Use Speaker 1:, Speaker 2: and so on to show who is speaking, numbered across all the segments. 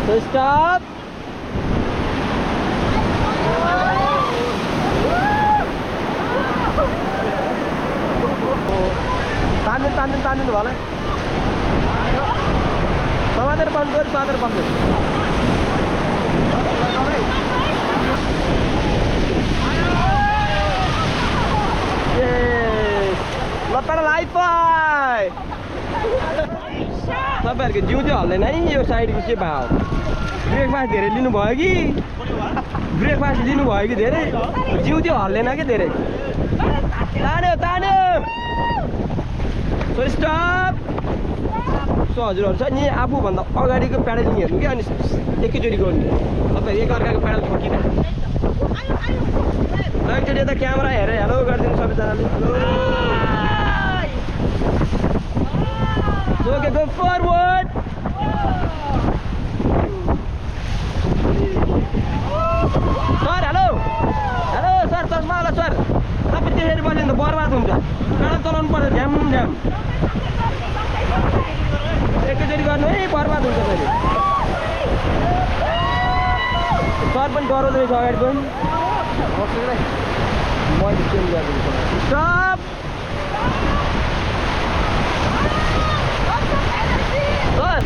Speaker 1: So stop. तान्नु भयो समातेर बन्द गरी समातेर बन्द ल पेडल हाई फाइ तपाईहरुको जिउ चाहिँ हल्दैन है यो साइडको के भयो ब्रेकफास्ट धेरै लिनु भयो कि ब्रेकफास्ट लिनु भयो कि धेरै जिउ चाहिँ हल्दैन के धेरै तान्यो सो स्टप सो हजुरहरु छ नि आफूभन्दा अगाडिको प्याडलिङ हेर्नु कि अनि एकैचोटि गर्नु तपाईहरु एकअर्काको प्याडल ठोकिन एकचोटि यता क्यामेरा हेरेर हेलो गरिदिनु सबैजनाले okay go forward sir hello sir चस्मा होला सर तपाईँ त्यसरी बस्यो भने त बर्बाद हुन्छ प्याडल चलाउनु पर्छ झ्याम एकैचोटि गर्नु है बर्बाद हुन्छ फेरि सर पनि डराउँदो रहेछ अगाडि पनि मैले चेन्ज गरिदिन्छु स्टप सर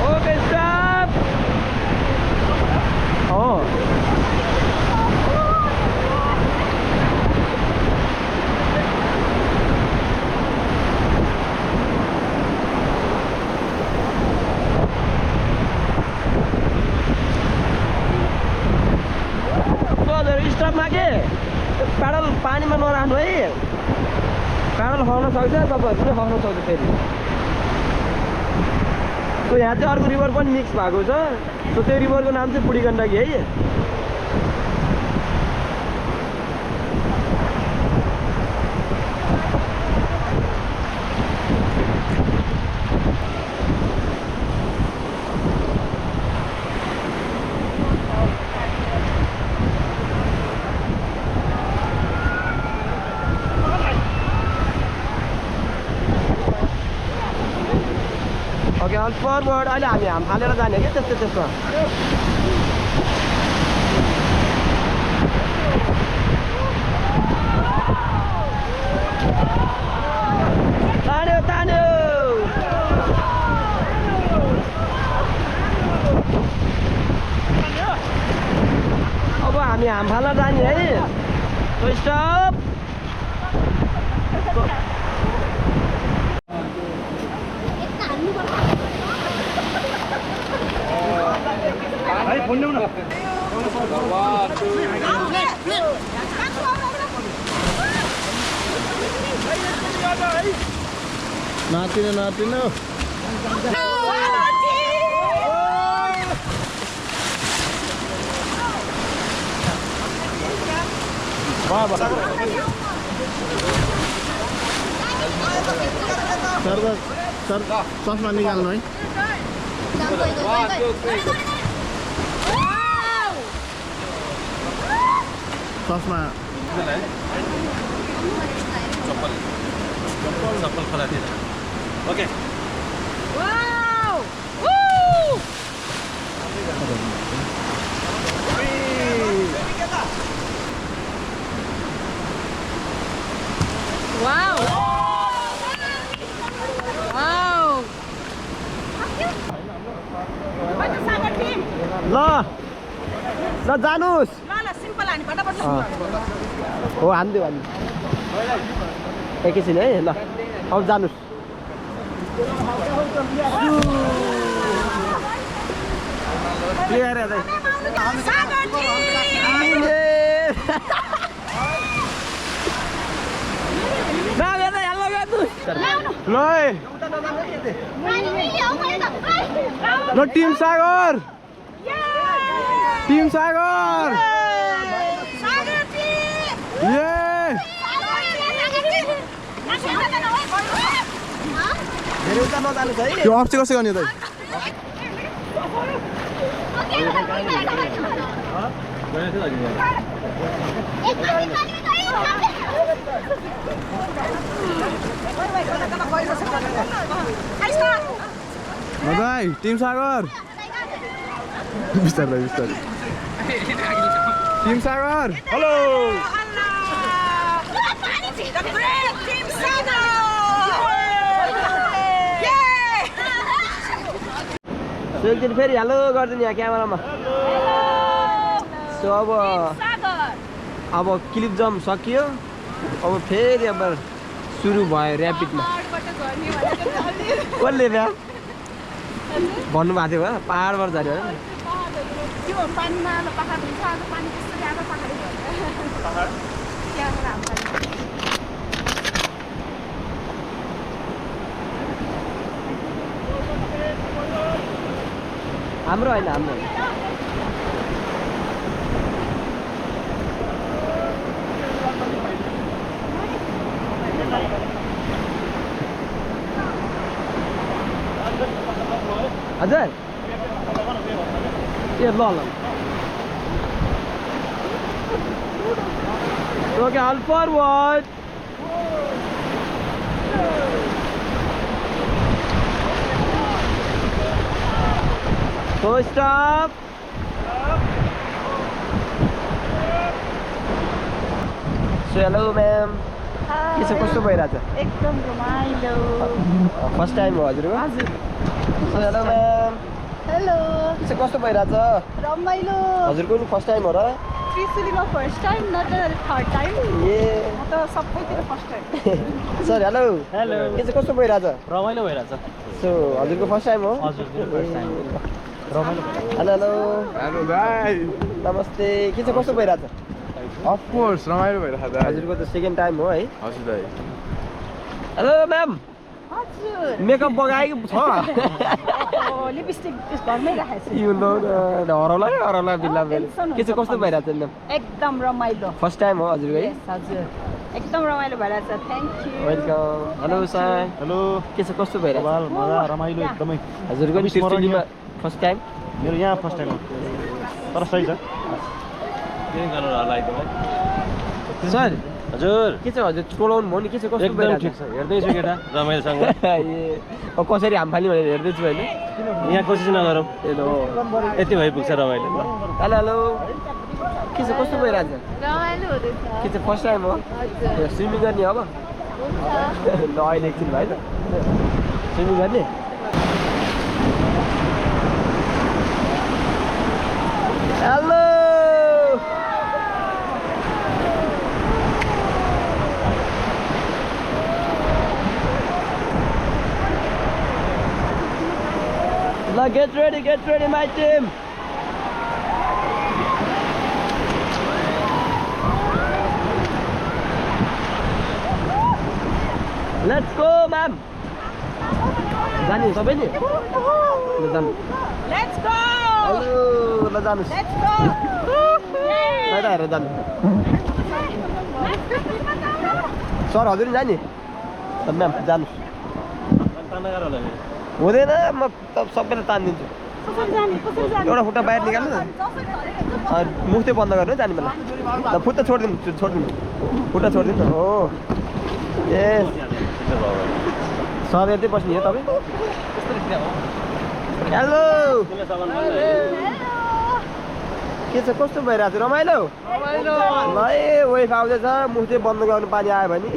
Speaker 1: ओके स्टप स्टपमा के प्याडल पानीमा नराख्नु है प्याडल खाउन सक्छ तपाईँहरू पनि खाउन सक्छ फेरि सो यहाँ चाहिँ अर्को रिभर पनि मिक्स भएको छ सो त्यो रिभरको नाम चाहिँ बुढी गण्डकी है ओके अल फरवर्ड अहिले हामी हाम फालेर जाने क्या त्यसमा तान्यो अब हामी हाम फालेर जाने है स्टप फोन ल्याउन नाचिन सर चस्मा निकाल्नु है चस्मा चप्पल खोलातिर ओके ल जानुस् हो हान्दियो एकैछिन है ल अब जानुस् क्लियर ल टिम सागर त्यो अफ चाहिँ कसै गर्ने त
Speaker 2: बधाई टिम सागर बिस्तारै बिस्तारै टिम सागर
Speaker 1: हेलो एकदिन फेरि हेलो गरिदिनु यहाँ क्यामेरामा सो अब क्लिप जम सकियो अब फेरि अब सुरु भयो ऱ्यापिडमा कसले भ्या भन्नुभएको थियो भयो पाहाडबाट झऱ्यो होइन हाम्रो होइन हाम्रो हजुर ए ल ल okay all forward So stop. So hello ma'am. के छ कस्तो भइरहेछ
Speaker 3: एकदम रमाइलो
Speaker 1: फर्स्ट टाइम हो हजुरको
Speaker 3: हजुर
Speaker 1: So hello ma'am.
Speaker 3: हेलो
Speaker 1: के छ कस्तो भइरहेछ
Speaker 3: रमाइलो
Speaker 1: हजुरको नि फर्स्ट टाइम हो र
Speaker 3: त्रिशुलीमा फर्स्ट टाइम न त थर्ड टाइम
Speaker 1: ए
Speaker 3: म त सबैतिर first time
Speaker 1: sir hello
Speaker 4: hello
Speaker 1: के छ कस्तो भइरहेछ
Speaker 4: रमाइलो भइरहेछ
Speaker 1: सो हजुरको फर्स्ट टाइम हो
Speaker 4: हजुर फर्स्ट टाइम रमाइलो
Speaker 1: हेलो हेलो
Speaker 2: हेलो भाइ
Speaker 1: नमस्ते के छ कस्तो भइरहेछ
Speaker 2: अफ कोर्स रमाइलो भइरहेछ दाइ
Speaker 1: हजुरको त सेकेन्ड टाइम हो है
Speaker 2: हजुर दाइ
Speaker 1: हेलो म्याम
Speaker 3: हजुर
Speaker 1: मेकअप बगाएको छ
Speaker 3: लिपस्टिक घरमै राखेको छु
Speaker 1: यो हराउला बिल्ला के छ कस्तो भइरहेछ म्याम
Speaker 3: एकदम रमाइलो
Speaker 1: फर्स्ट टाइम हो हजुरको है
Speaker 3: Yes, हजुर एकदम रमाइलो भइरहेछ thank you
Speaker 1: welcome hello Sai
Speaker 4: hello
Speaker 1: के छ कस्तो भइरहेछ
Speaker 4: बाल मजा रमाइलो एकदमै
Speaker 1: हजुरको नि त्रिशुलीमा फर्स्ट टाइम
Speaker 4: मेरो यहाँ फर्स्ट टाइम हो तर सही छ
Speaker 1: सर
Speaker 4: हजुर
Speaker 1: के छ हजुर टोलाउनु भयो नि के छ कस्तो
Speaker 4: एकदम
Speaker 1: भइरहेछ
Speaker 4: ठिक छ हेर्दैछु केटा रमाइलोसँग
Speaker 1: ए अब कसरी हामफाल्ने भनेर हेर्दैछु होइन
Speaker 4: यहाँ कोसिस नगरौँ
Speaker 1: ए लो
Speaker 4: यति भइपुग्छ रमाइलो
Speaker 1: हेलो हेलो के छ कस्तो भइरहेछ
Speaker 3: रमाइलो हुँदैछ
Speaker 1: के छ फर्स्ट टाइम हो स्विमिङ गर्ने अब ल अहिले एकछिन भाइ त स्विमिङ गर्ने hello Now get ready my team. Let's go ma'am. जाने सबै नि ल जानु
Speaker 3: लेट्स गो
Speaker 1: हेलो ल जानुस्
Speaker 3: लेट्स गो
Speaker 1: बाहिर हेरेर जानु सर हजुर नि जाने म्याम जानुस् हुँदैन म सबैलाई तानिदिन्छु एउटा खुट्टा बाहिर निकाल्नु मुख चाहिँ बन्द गर्नु जाने बेला ल खुट्टा छोडिदिनु खुट्टा छोडिदिनु हो ए सर यतै बस्ने हो तपाईँ हेलो के छ कस्तो भइरहेको छ रमाइलो ल ए वेफ आउँदैछ मुख चाहिँ बन्द गर्नु पानी आयो भने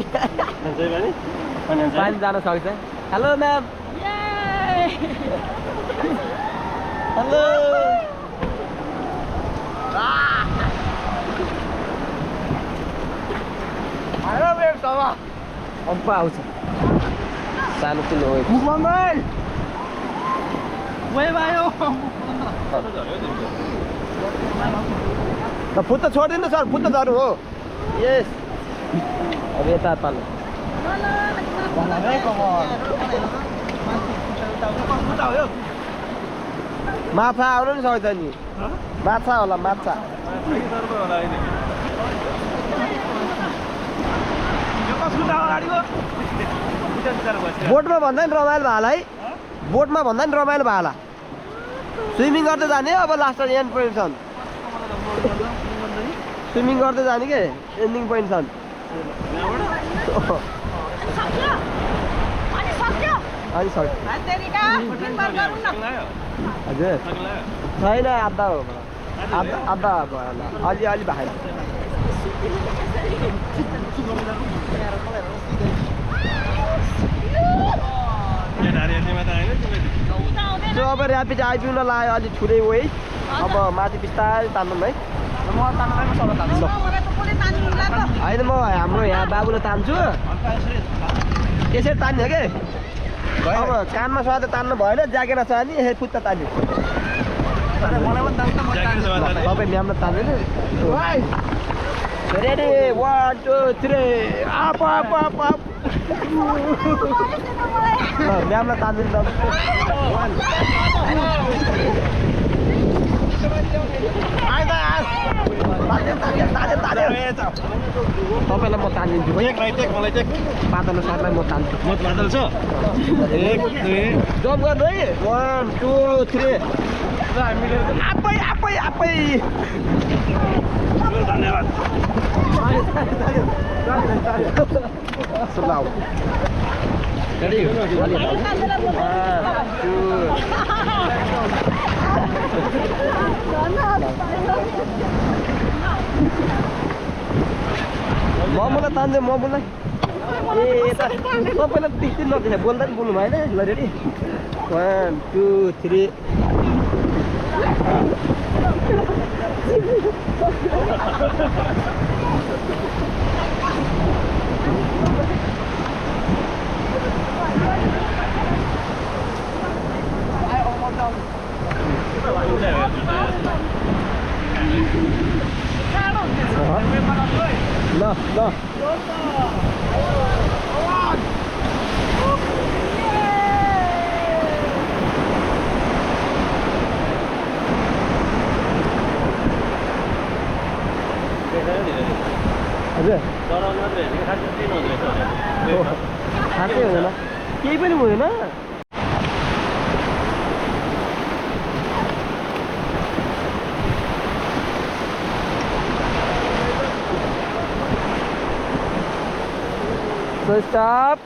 Speaker 1: पानी जान सक्छ हेलो म्याम हेलो अम्पा आउँछ सानो किन हो फुत्ता छोडिदिनु सर फुत्ता झर्नु हो यस अब यता पाल्नु माछा आउनु नि सक्छ नि माछा होला माछा बोटमा भन्दा नि रमाइलो भयो होला है बोटमा भन्दा नि रमाइलो भयो होला स्विमिङ गर्दै जाने अब लास्ट एन्ड पोजिसन स्विमिङ गर्दै जाने के एन्डिङ पोइन्ट छन् अनि सक्यो हजुर छैन आधा हो आधा भयो अलि अलि भएन त्यो अब ऱ्यापिड आइपुग्न लाग्यो अलिक ठुलै वेट अब माथि बिस्तारै तान्नु है होइन म हाम्रो यहाँ बाबुले तान्छु त्यसरी तान्यो के अब कानमा सधैँ तान्नु भएन ज्याकेटमा छ नि यसरी फुत्ता तान्यो तपाईँ म्यामलाई तान्दैन ready 1 2 3 up up up up म्यामलाई तान्दैन तपाईँलाई म तानिदिन्छु पातलो सरलाई म तान्छु जम्प गर्नु है 1 2 3 आप्पै आप्पै आप्पै धन्यवाद मोमोलाई तान्छ मोमोलाई ए यता तपाईँलाई त्यस्तै नदेख बोल्दा पनि बोल्नु भएन ल रेडी 1 2 3 ल ल हजुर खासै हुँदैन केही पनि हुँदैन So stop.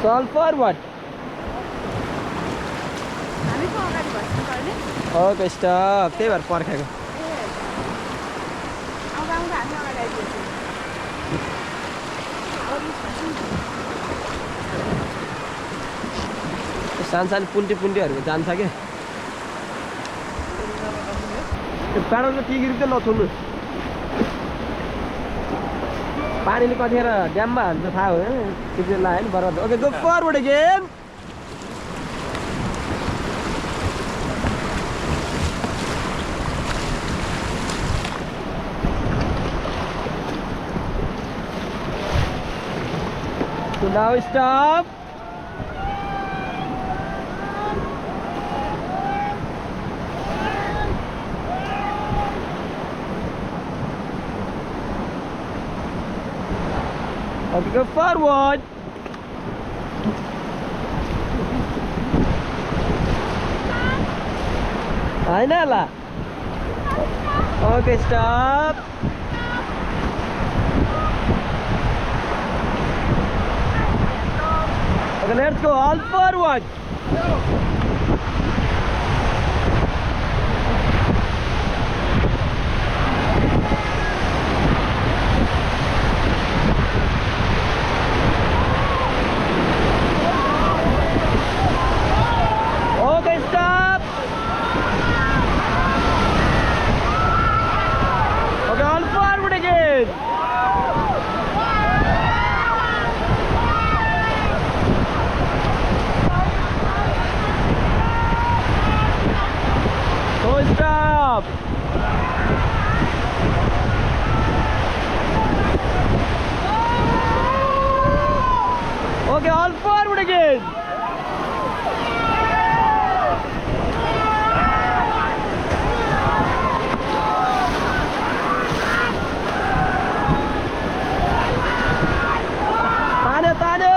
Speaker 1: Solve forward. Okay, stop. त्यही भएर पर्खेको सानो पुन्टीहरू जान्छ के प्याडलको टिकरी चाहिँ नछुन्नु पानीले कतिखेर ड्याममा हान्छ थाहा हो त्यो चाहिँ लाग्यो नि बराबर okay go forward again So now stop. Okay, go forward. Ainala. Okay, stop. Okay, let's go all forward. Okay, stop. Okay, all forward again. So stop. Okay, all forward again. Tanya.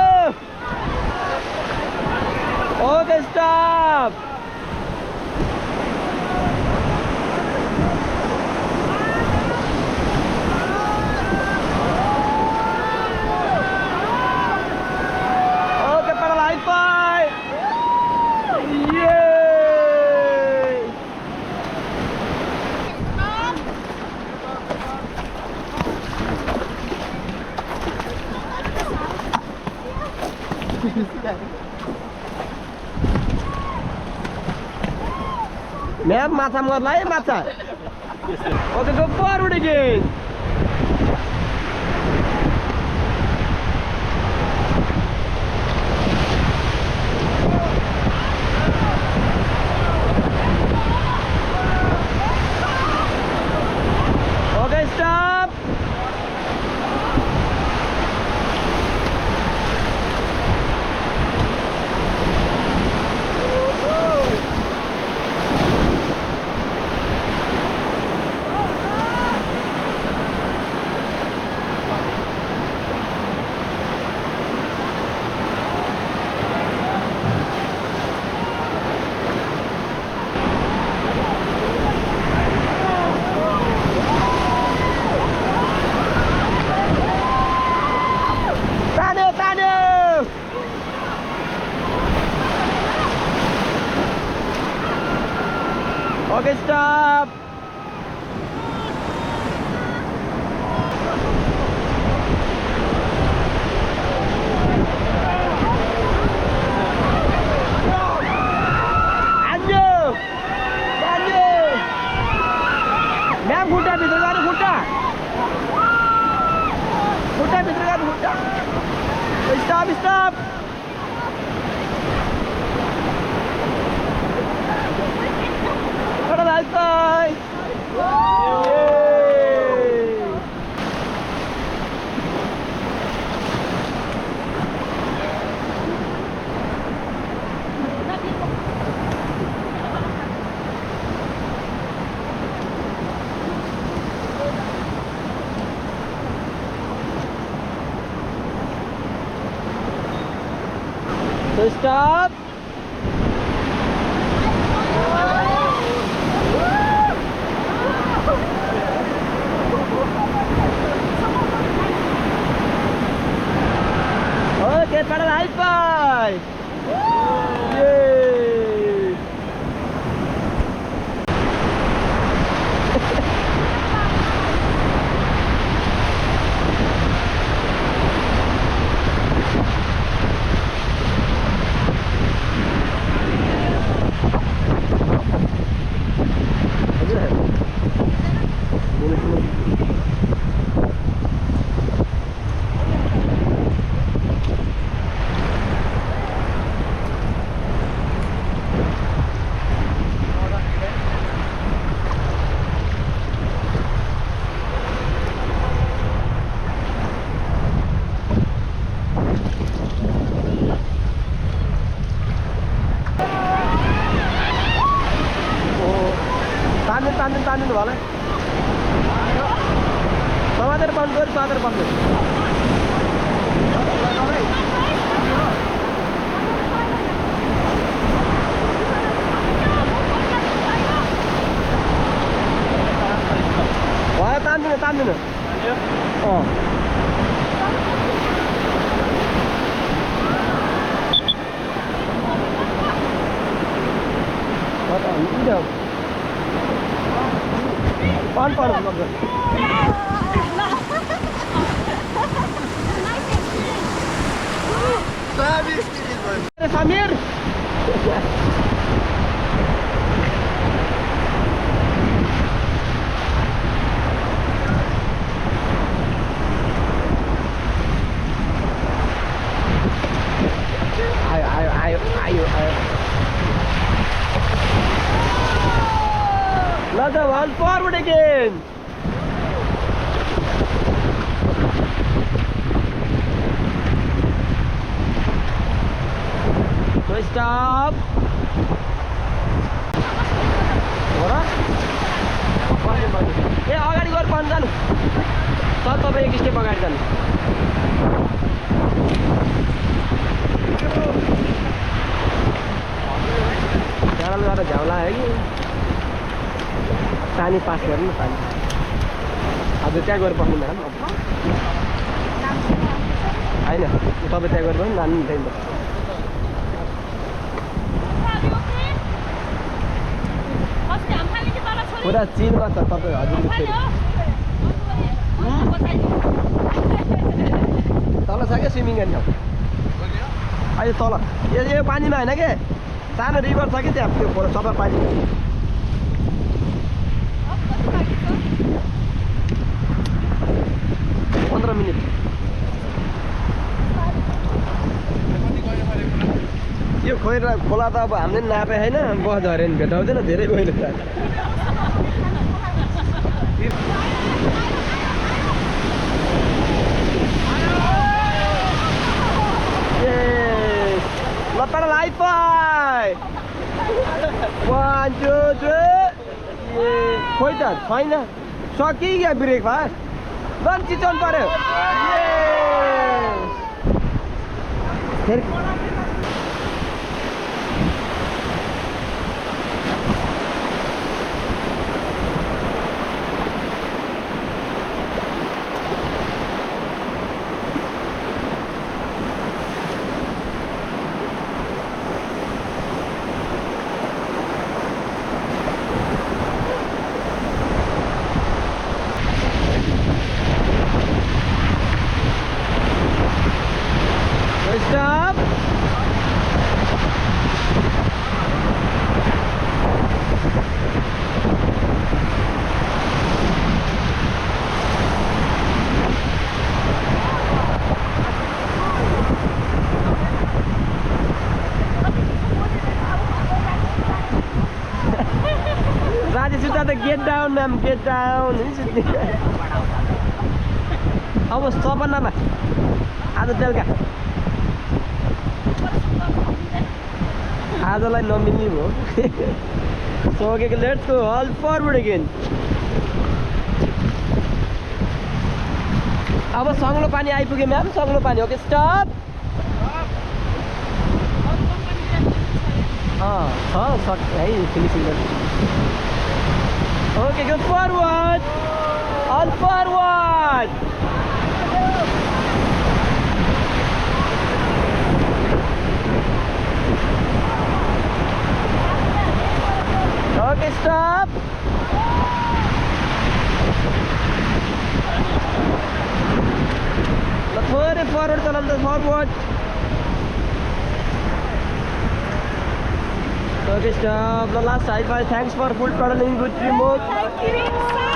Speaker 1: Okay, stop. Ma'am माछा मर्ला है माछा okay go forward again okay stop Okay, stop. Ma'am, खुट्टा भित्र जानु खुट्टा भित्र जानु खुट्टा stop stop What a nice guy! So stop. Okay, para the high five. Yay! तान्नु होला समातेर बन्द गरी समातेर बन्द भयो तान्दिनु पान Samir ayo another one forward again. So stop. ए अगाडि गएर पान जानु सर तपाईँ एक स्टेप अगाडि जानु जाडोमा जाँदा झ्याउला है कि पानी पास गर्नु न पानी हजुर त्यहाँ गएर बस्नु म्याडम होइन तपाईँ त्यहाँ गएर पनि जानु हुँदैन पुरा चिनमा छ तपाईँ हजुरको फेरि तल छ क्या स्विमिङ गर्ने ठाउँ अहिले तल यो पानीमा होइन के सानो रिभर छ कि त्यहाँ त्यो सफा पानी 15 मिनट यो खोला त अब हामीले नापे होइन बस झऱ्यो भने भेटाउँदैन धेरै गहिरो छ लपड लाइफाई 1 2 3 खोइ त छैन सकि क्या ब्रेकफास्ट झन् चिचन पर्यो Stop. Rajasuta, get down, ma'am, get down. How was stop on nama? Ada telka. आजलाई नमिल्ने हो सकेको let's go all forward again अब सङ्लो पानी आइपुग्यो म्याम सङ्लो पानी ओके स्टप छ है finishing okay go forward all forward Okay, stop. Let's forward, forward. Okay, stop. The last high five. Thanks for full paddling. Good remote.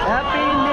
Speaker 1: Happy New